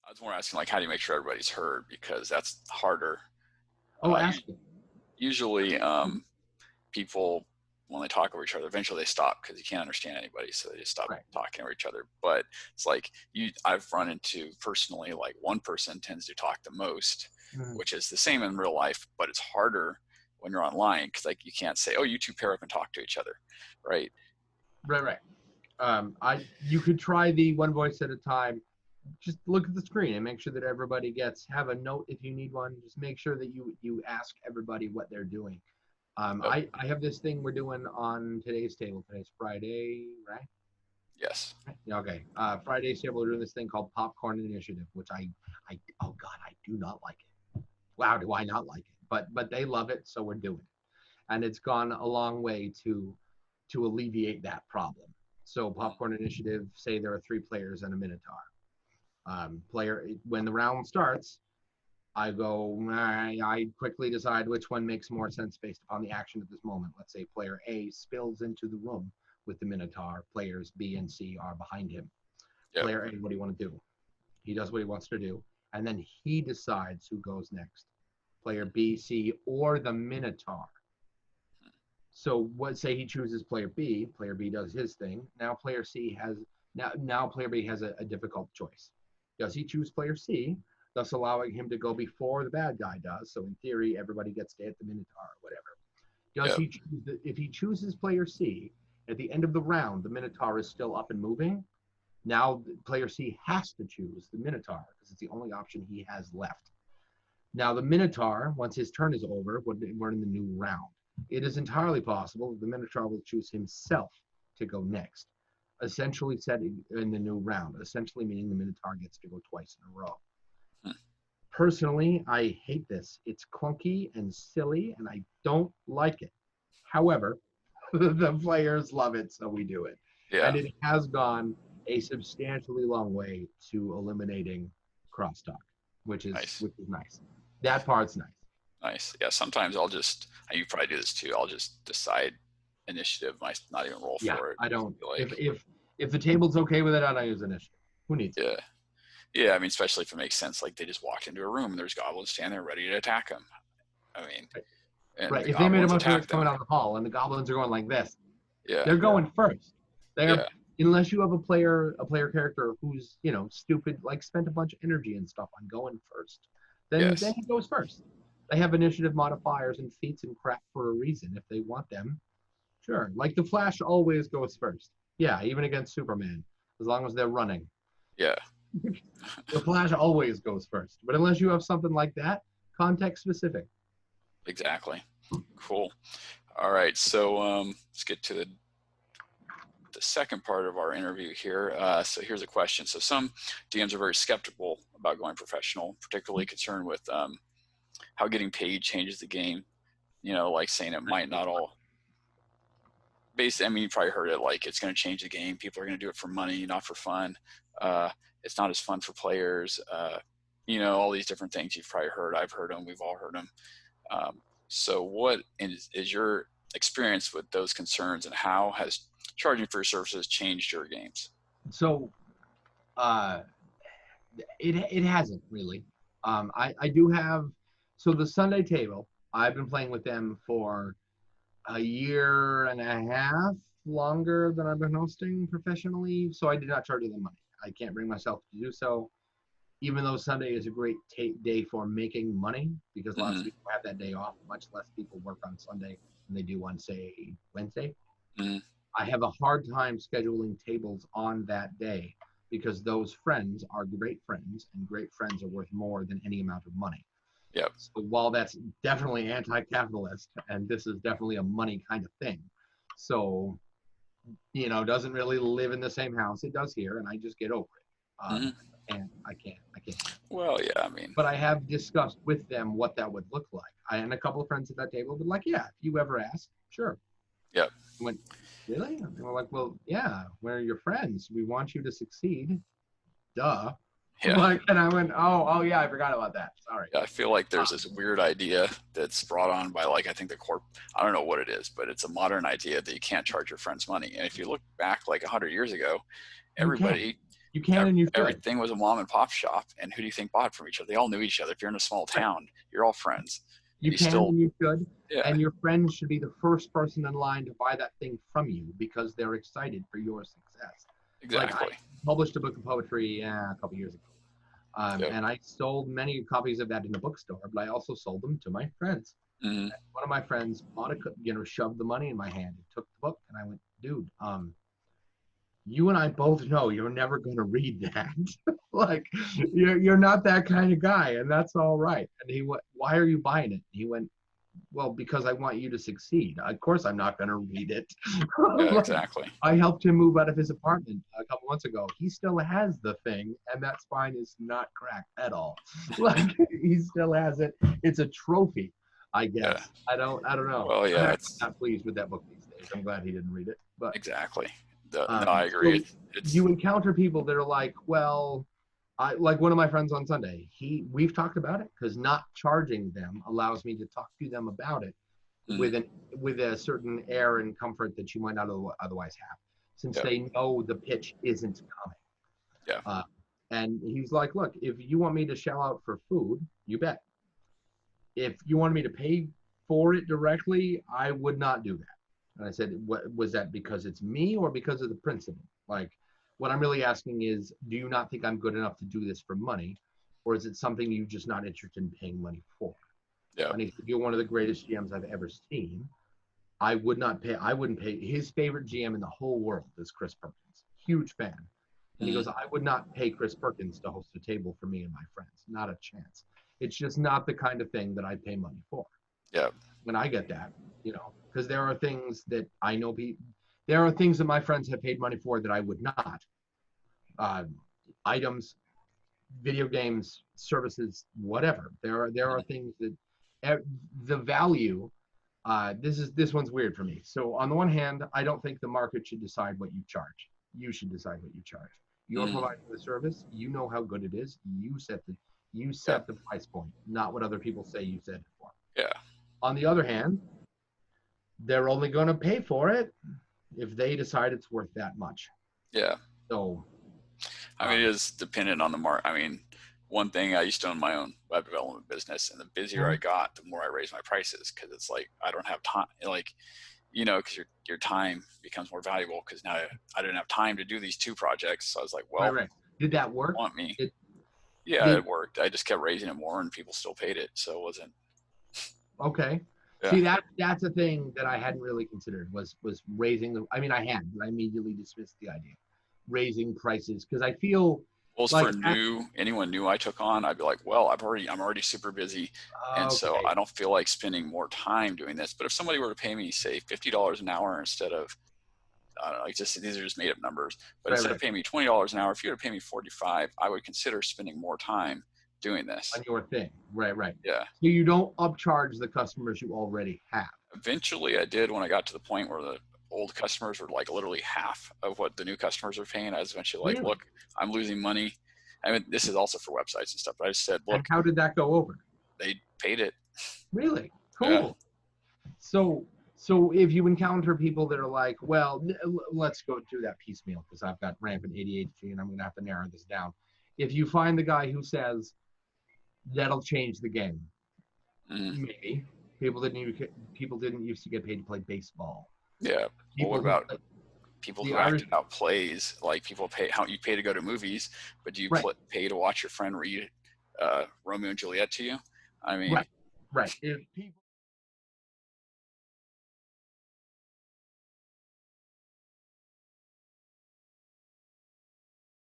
I was more asking like, how do you make sure everybody's heard? Because that's harder. Oh, Uh, ask them. Usually, people, when they talk over each other, eventually they stop because you can't understand anybody, so they just stop Right. talking over each other. But it's like I've run into personally, like one person tends to talk the most, Mhm. which is the same in real life, but it's harder when you're online because like you can't say, oh, you two pair up and talk to each other, right? Right, right. You could try the one voice at a time. Just look at the screen and make sure that everybody have a note if you need one. Just make sure that you ask everybody what they're doing. Yep. I have this thing we're doing on today's table. Today's Friday, right? Yes. Yeah, okay. Friday's table, we're doing this thing called Popcorn Initiative, which oh God, I do not like it. Wow, do I not like it? But they love it, so we're doing it, and it's gone a long way to alleviate that problem. So Popcorn Initiative, say there are 3 players and a Minotaur. Player when the round starts, I quickly decide which one makes more sense based upon the action at this moment. Let's say player A spills into the room with the Minotaur. Players B and C are behind him. Yep. Player A, what do you want to do? He does what he wants to do, and then he decides who goes next. Player B, C, or the Minotaur. So what say he chooses player B does his thing. Now player B has a difficult choice. Does he choose player C, thus allowing him to go before the bad guy does? So in theory, everybody gets to hit the Minotaur or whatever. Yep. If he chooses player C, at the end of the round, the Minotaur is still up and moving. Now player C has to choose the Minotaur because it's the only option he has left. Now the Minotaur, once his turn is over, we're in the new round. It is entirely possible that the Minotaur will choose himself to go next, essentially setting in the new round, essentially meaning the Minotaur gets to go twice in a row. Hmm. Personally, I hate this. It's clunky and silly, and I don't like it. However, the players love it, so we do it. Yeah. And it has gone a substantially long way to eliminating crosstalk, Nice. which is nice. That part's nice. Nice. Yeah. Sometimes you probably do this too. I'll just decide initiative, not even roll Yeah, for it. I don't. Be like, If the table's okay with it, I don't use initiative. Who needs it? yeah. Yeah. I mean, especially if it makes sense. Like they just walked into a room and there's goblins standing there ready to attack them. I mean, Right. and Right. the If they made a goblins bunch of attack noise coming them. down the hall and the goblins are going like this, Yeah. they're going first. They're Yeah. unless you have a player character who's stupid, like spent a bunch of energy and stuff on going first, then Yes. he goes first. They have initiative modifiers and feats and crap for a reason. If they want them, sure. Like the Flash always goes first. Yeah, even against Superman, as long as they're running. Yeah. The Flash always goes first. But unless you have something like that, context specific. Exactly. Cool. All right. So let's get to the second part of our interview here. So here's a question. So some DMs are very skeptical about going professional, particularly concerned with how getting paid changes the game. Like saying it might not all. Basically, I mean, you probably heard it. Like it's going to change the game. People are going to do it for money, not for fun. It's not as fun for players. All these different things you've probably heard. I've heard them. We've all heard them. So what is your experience with those concerns, and how has charging for your services changed your games? So uh, it hasn't really. I do have the Sunday table. I've been playing with them for a year and a half longer than I've been hosting professionally. So I did not charge them money. I can't bring myself to do so, even though Sunday is a great day for making money because lots Mm-hmm. of people have that day off. Much less people work on Sunday than they do on, say, Wednesday. Mm-hmm. I have a hard time scheduling tables on that day because those friends are great friends, and great friends are worth more than any amount of money. Yep. So while that's definitely anti-capitalist, and this is definitely a money kind of thing, so doesn't really live in the same house it does here, and I just get over it. Mm-hmm. And I can't. Well, yeah. I mean, But I have discussed with them what that would look like. And a couple of friends at that table would like, yeah, if you ever ask, sure. yep. I went, really? And they were like, well, yeah, we're your friends. We want you to succeed. Duh. Yeah. And I went, oh yeah, I forgot about that. Sorry. Yeah. I feel like there's this weird idea that's brought on by I think the corp. I don't know what it is, but it's a modern idea that you can't charge your friends money. And if you look back like 100 years ago, You can. everybody You can and you should. Everything was a mom and pop shop, and who do you think bought from each other? They all knew each other. If you're in a small town, you're all friends. You can and you should. Yeah, And your friends should be the first person in line to buy that thing from you because they're excited for your success. exactly. Like I published a book of poetry a couple years ago. And I sold many copies of that in a bookstore, but I also sold them to my friends. Mm-hmm. One of my friends bought shoved the money in my hand and took the book, and I went, dude, you and I both know you're never going to read that. Like, you're not that kind of guy, and that's all right. And he went, why are you buying it? And he went, well, because I want you to succeed. Of course, I'm not going to read it. Yeah, exactly. I helped him move out of his apartment a couple months ago. He still has the thing, and that spine is not cracked at all. Like, he still has it. It's a trophy, I guess. Yeah. I don't know. Well, yeah, I'm not pleased with that book these days. I'm glad he didn't read it. But exactly. No, I agree. So you encounter people that are like, well, like one of my friends on Sunday, we've talked about it because not charging them allows me to talk to them about it with a certain air and comfort that you might not otherwise have, since they know the pitch isn't coming. Yeah. And he's like, look, if you want me to shell out for food, you bet. If you wanted me to pay for it directly, I would not do that. And I said, what was that, because it's me or because of the principle? Like, what I'm really asking is, do you not think I'm good enough to do this for money, or is it something you're just not interested in paying money for? Yeah. And he said, you're one of the greatest GMs I've ever seen. I wouldn't pay. His favorite GM in the whole world is Chris Perkins. Huge fan. And he goes, I would not pay Chris Perkins to host a table for me and my friends. Not a chance. It's just not the kind of thing that I pay money for. Yeah. And I get that, because there are things that I know there are things that my friends have paid money for that I would not. Items, video games, services, whatever. There are things that the value. This one's weird for me. So on the one hand, I don't think the market should decide what you charge. You should decide what you charge. You're providing the service. You know how good it is. You set the price point, not what other people say you set it for. Yeah. On the other hand, they're only going to pay for it if they decide it's worth that much. Yeah. So, I mean, it is dependent on the market. I mean, one thing, I used to own my own web development business, and the busier I got, the more I raised my prices, because it's like I don't have time. Like, because your time becomes more valuable, because now I didn't have time to do these 2 projects. So I was like, well, right. Did that work? Want me? It worked. I just kept raising it more, and people still paid it. So it wasn't. Okay. Yeah. See, that's a thing that I hadn't really considered was raising the. I mean, I immediately dismissed the idea, raising prices, because I feel. Well, like for anyone new I took on, I'd be like, well, I'm already super busy, and so I don't feel like spending more time doing this. But if somebody were to pay me, say, $50 an hour instead of, I don't know, these are just made up numbers. But instead of paying me $20 an hour, if you were to pay me $45, I would consider spending more time doing this on your thing. Right. Yeah. So you don't upcharge the customers you already have. Eventually I did, when I got to the point where the old customers were like literally half of what the new customers are paying. I was eventually like, look, I'm losing money. I mean, this is also for websites and stuff, but I just said, look. And how did that go over? They paid it. Really? Cool. Yeah. So if you encounter people that are like, well, let's go through that piecemeal, because I've got rampant ADHD and I'm going to have to narrow this down. If you find the guy who says, that'll change the game. Maybe people didn't used to get paid to play baseball. Yeah. Well, what about people who acted out plays? Like, people pay, how you pay to go to movies, but do you pay to watch your friend read Romeo and Juliet to you? I mean, right. If people